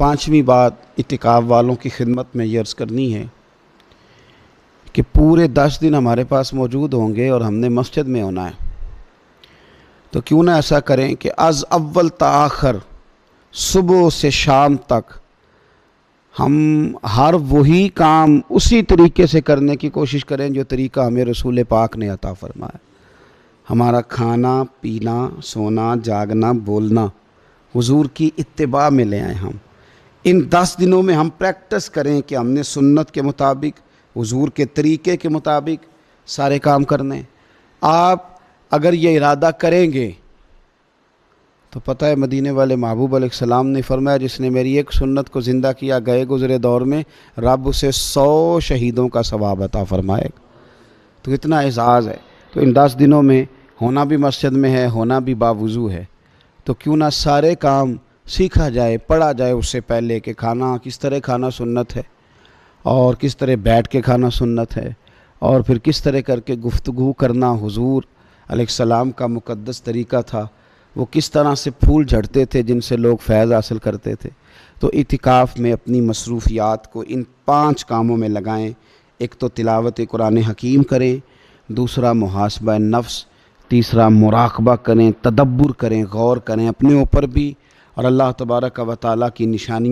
پانچویں بات اعتکاف والوں کی خدمت میں یہ عرض کرنی ہے کہ پورے 10 دن ہمارے پاس موجود ہوں گے اور ہم نے مسجد میں ہونا ہے، تو کیوں نہ ایسا کریں کہ از اول تا آخر صبح سے شام تک ہم ہر وہی کام اسی طریقے سے کرنے کی کوشش کریں جو طریقہ ہمیں رسول پاک نے عطا فرمایا۔ ہمارا کھانا پینا سونا جاگنا بولنا حضور کی اتباع میں لے آئیں۔ ہم ان 10 دنوں میں ہم پریکٹس کریں کہ ہم نے سنت کے مطابق حضور کے طریقے کے مطابق سارے کام کرنے۔ آپ اگر یہ ارادہ کریں گے تو پتہ ہے مدینے والے محبوب علیہ السلام نے فرمایا جس نے میری ایک سنت کو زندہ کیا گئے گزرے دور میں رب اسے 100 شہیدوں کا ثواب عطا فرمائے گا۔ تو اتنا اعزاز ہے، تو ان 10 دنوں میں ہونا بھی مسجد میں ہے، ہونا بھی باوضو ہے، تو کیوں نہ سارے کام سیکھا جائے پڑھا جائے اس سے پہلے کہ کھانا کس طرح کھانا سنت ہے اور کس طرح بیٹھ کے کھانا سنت ہے، اور پھر کس طرح کر کے گفتگو کرنا حضور علیہ السلام کا مقدس طریقہ تھا، وہ کس طرح سے پھول جھڑتے تھے جن سے لوگ فیض حاصل کرتے تھے۔ تو اعتکاف میں اپنی مصروفیات کو ان 5 کاموں میں لگائیں۔ ایک تو تلاوت قرآن حکیم کریں، دوسرا محاسبہ نفس، تیسرا مراقبہ کریں، تدبر کریں، غور کریں اپنے اوپر بھی اور اللہ تبارک و تعالیٰ کی نشانی